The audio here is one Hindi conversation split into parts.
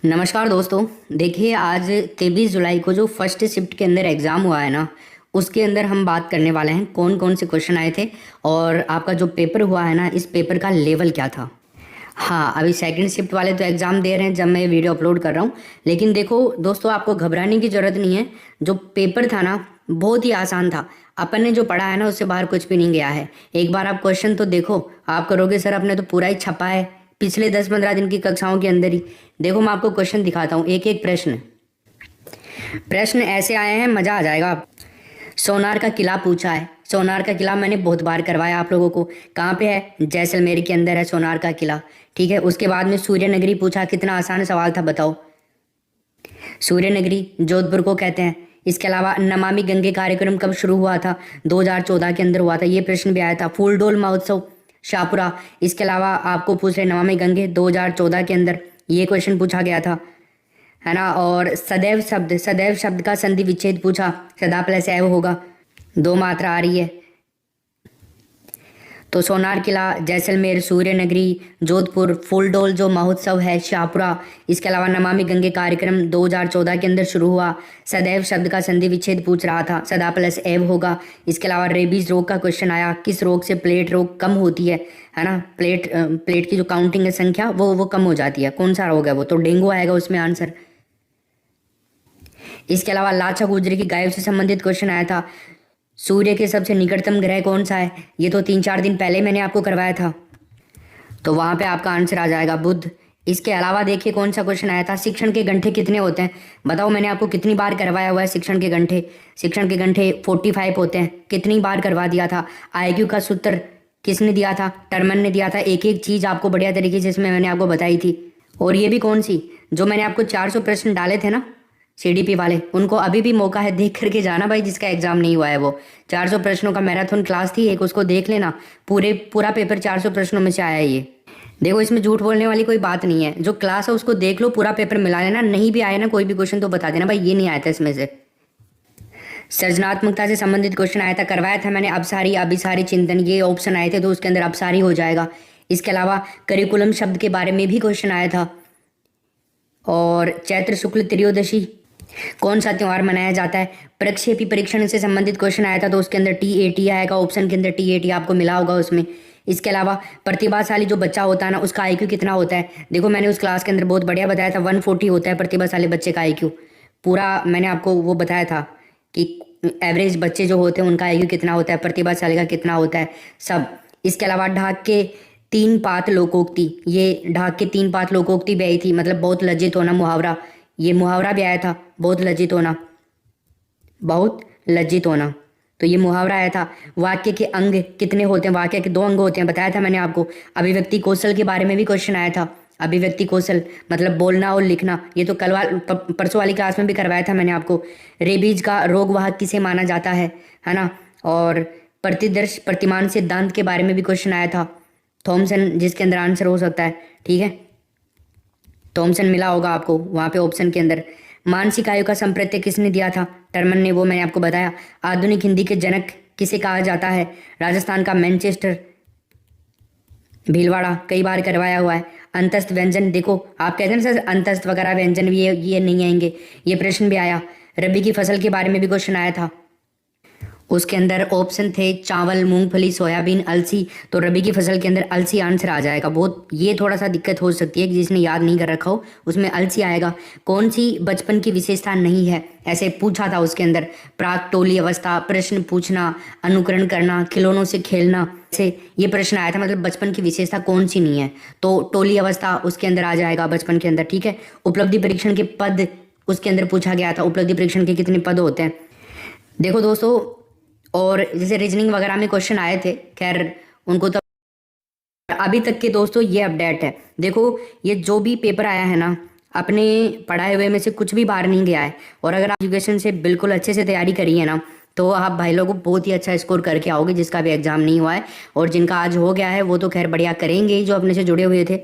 नमस्कार दोस्तों। देखिए, आज 23 जुलाई को जो फर्स्ट शिफ्ट के अंदर एग्ज़ाम हुआ है ना, उसके अंदर हम बात करने वाले हैं कौन कौन से क्वेश्चन आए थे और आपका जो पेपर हुआ है ना, इस पेपर का लेवल क्या था। हाँ, अभी सेकंड शिफ्ट वाले तो एग्ज़ाम दे रहे हैं जब मैं ये वीडियो अपलोड कर रहा हूँ। लेकिन देखो दोस्तों, आपको घबराने की ज़रूरत नहीं है। जो पेपर था ना, बहुत ही आसान था। अपन ने जो पढ़ा है ना, उससे बाहर कुछ भी नहीं गया है। एक बार आप क्वेश्चन तो देखो, आप करोगे सर अपने तो पूरा ही छपा है पिछले 10-15 दिन की कक्षाओं के अंदर ही। देखो, मैं आपको क्वेश्चन दिखाता हूँ, एक एक प्रश्न। प्रश्न ऐसे आए हैं, मज़ा आ जाएगा। सोनार का किला पूछा है। सोनार का किला मैंने बहुत बार करवाया आप लोगों को। कहाँ पे है? जैसलमेर के अंदर है सोनार का किला। ठीक है। उसके बाद में सूर्य नगरी पूछा, कितना आसान सवाल था बताओ। सूर्य नगरी जोधपुर को कहते हैं। इसके अलावा नमामि गंगे कार्यक्रम कब शुरू हुआ था? 2014 के अंदर हुआ था। ये प्रश्न भी आया था। फूलडोल महोत्सव शाहपुरा। इसके अलावा आपको पूछ रहे नमामि गंगे 2014 के अंदर, ये क्वेश्चन पूछा गया था, है ना। और सदैव शब्द का संधि विच्छेद पूछा। सदा प्लस एव होगा, दो मात्रा आ रही है। तो सोनार किला, जैसलमेर, सूर्य नगरी, जोधपुर, फूलडोल जो महोत्सव है शाहपुरा। इसके अलावा नमामि गंगे कार्यक्रम 2014 के अंदर शुरू हुआ। सदैव शब्द का संधि विच्छेद पूछ रहा था, सदा प्लस एव होगा। इसके अलावा रेबीज रोग का क्वेश्चन आया, किस रोग से प्लेट रोग कम होती है ना। प्लेट की जो काउंटिंग है, संख्या, वो कम हो जाती है। कौन सा रोग है वो? तो डेंगू आएगा उसमें आंसर। इसके अलावा लाचा गुजरी की गायब से संबंधित क्वेश्चन आया था। सूर्य के सबसे निकटतम ग्रह कौन सा है? ये तो 3-4 दिन पहले मैंने आपको करवाया था, तो वहाँ पे आपका आंसर आ जाएगा बुध। इसके अलावा देखिए कौन सा क्वेश्चन आया था, शिक्षण के घंटे कितने होते हैं? बताओ, मैंने आपको कितनी बार करवाया हुआ है शिक्षण के घंटे। शिक्षण के घंटे 45 होते हैं। कितनी बार करवा दिया था। आईक्यू का सूत्र किसने दिया था? टर्मन ने दिया था। एक एक चीज़ आपको बढ़िया तरीके से इसमें मैंने आपको बताई थी। और ये भी कौन सी, जो मैंने आपको 400 प्रश्न डाले थे ना सीडीपी वाले, उनको अभी भी मौका है, देख करके जाना भाई, जिसका एग्जाम नहीं हुआ है वो। 400 प्रश्नों का मैराथन क्लास थी एक, उसको देख लेना। पूरा पेपर 400 प्रश्नों में से आया है ये। देखो, इसमें झूठ बोलने वाली कोई बात नहीं है। जो क्लास है उसको देख लो, पूरा पेपर मिला लेना। नहीं भी आया ना कोई भी क्वेश्चन तो बता देना भाई, ये नहीं आया था इसमें से। सृजनात्मकता से संबंधित क्वेश्चन आया था, करवाया था मैंने अभिसारी अभिसारी चिंतन, ये ऑप्शन आए थे तो उसके अंदर अभिसारी हो जाएगा। इसके अलावा करिकुलम शब्द के बारे में भी क्वेश्चन आया था। और चैत्र शुक्ल त्रयोदशी कौन सा त्यौहार मनाया जाता है? प्रक्षेपी परीक्षण से संबंधित क्वेश्चन आया था, तो उसके अंदर TAT आएगा। ऑप्शन के अंदर TAT आपको मिला होगा उसमें। इसके अलावा प्रतिभाशाली जो बच्चा होता है ना, उसका IQ कितना होता है? देखो, मैंने उस क्लास के अंदर बहुत बढ़िया बताया था, 140 होता है प्रतिभाशाली बच्चे का IQ। पूरा मैंने आपको वो बताया था कि एवरेज बच्चे जो होते हैं उनका IQ कितना होता है, प्रतिभाशाली का कितना होता है, सब। इसके अलावा ढाक के 3 पात लोकोक्ति, ये ढाक के 3 पात लोकोक्ति भी आई थी, मतलब बहुत लज्जित होना मुहावरा। ये मुहावरा भी आया था, बहुत लज्जित होना, बहुत लज्जित होना, तो ये मुहावरा आया था। वाक्य के अंग कितने होते हैं? वाक्य के 2 अंग होते हैं, बताया था मैंने आपको। अभिव्यक्ति कौशल के बारे में भी क्वेश्चन आया था। अभिव्यक्ति कौशल मतलब बोलना और लिखना, ये तो परसों वाली क्लास में भी करवाया था मैंने आपको। रेबीज का रोगवाहक किसे माना जाता है ना। और प्रतिदर्श प्रतिमान सिद्धांत के बारे में भी क्वेश्चन आया था, थॉमसन, जिसके अंदर आंसर हो सकता है। ठीक है, थॉमसन मिला होगा आपको वहाँ पे ऑप्शन के अंदर। मानसिक आयु का संप्रत्यय किसने दिया था? टर्मन ने, वो मैंने आपको बताया। आधुनिक हिंदी के जनक किसे कहा जाता है? राजस्थान का मैनचेस्टर, भीलवाड़ा, कई बार करवाया हुआ है। अंतस्थ व्यंजन, देखो आप कहते हैं ना सर अंतस्थ वगैरह व्यंजन भी ये नहीं आएंगे, ये प्रश्न भी आया। रबी की फसल के बारे में भी क्वेश्चन आया था, उसके अंदर ऑप्शन थे चावल, मूंगफली, सोयाबीन, अलसी। तो रबी की फसल के अंदर अलसी आंसर आ जाएगा। बहुत ये थोड़ा सा दिक्कत हो सकती है कि जिसने याद नहीं कर रखा हो, उसमें अलसी आएगा। कौन सी बचपन की विशेषता नहीं है? ऐसे पूछा था उसके अंदर। प्राक टोली अवस्था, प्रश्न पूछना, अनुकरण करना, खिलौनों से खेलना, से ये प्रश्न आया था, मतलब बचपन की विशेषता कौन सी नहीं है? तो टोली अवस्था उसके अंदर आ जाएगा बचपन के अंदर। ठीक है। उपलब्धि परीक्षण के पद उसके अंदर पूछा गया था, उपलब्धि परीक्षण के कितने पद होते हैं? देखो दोस्तों, और जैसे रीजनिंग वगैरह में क्वेश्चन आए थे, खैर उनको तो अभी तक के दोस्तों ये अपडेट है। देखो, ये जो भी पेपर आया है ना, अपने पढ़ाए हुए में से कुछ भी बाहर नहीं गया है। और अगर आप एजुकेशन से बिल्कुल अच्छे से तैयारी करी है ना, तो आप भाई लोगों बहुत ही अच्छा स्कोर करके आओगे, जिसका भी एग्जाम नहीं हुआ है। और जिनका आज हो गया है वो तो खैर बढ़िया करेंगे ही, जो अपने से जुड़े हुए थे।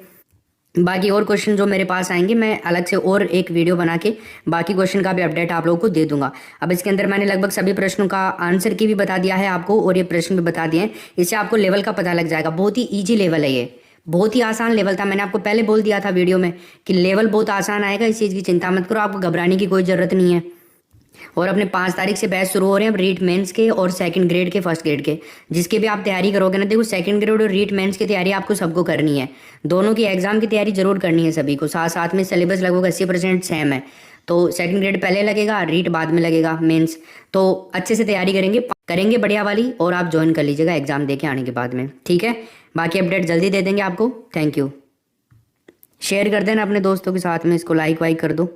बाकी और क्वेश्चन जो मेरे पास आएंगे, मैं अलग से और एक वीडियो बना के बाकी क्वेश्चन का भी अपडेट आप लोगों को दे दूंगा। अब इसके अंदर मैंने लगभग सभी प्रश्नों का आंसर की भी बता दिया है आपको, और ये प्रश्न भी बता दिए हैं। इससे आपको लेवल का पता लग जाएगा। बहुत ही ईजी लेवल है ये, बहुत ही आसान लेवल था, मैंने आपको पहले बोल दिया था वीडियो में कि लेवल बहुत आसान आएगा, इस चीज़ की चिंता मत करो, आपको घबराने की कोई ज़रूरत नहीं है। और अपने 5 तारीख से बैच शुरू हो रहे हैं अब रीट मेंस के और सेकंड ग्रेड के, फर्स्ट ग्रेड के, जिसके भी आप तैयारी करोगे ना, देखो सेकंड ग्रेड और रीट मेंस की तैयारी आपको सबको करनी है, दोनों की एग्जाम की तैयारी जरूर करनी है सभी को, साथ साथ में सिलेबस लगभग 80% सेम है। तो सेकंड ग्रेड पहले लगेगा, रीट बाद में लगेगा मेंस। तो अच्छे से तैयारी करेंगे बढ़िया वाली, और आप ज्वाइन कर लीजिएगा एग्जाम दे के आने के बाद में, ठीक है। बाकी अपडेट जल्दी दे देंगे आपको। Thank you. शेयर कर देना अपने दोस्तों के साथ में, इसको लाइक वाइक कर दो।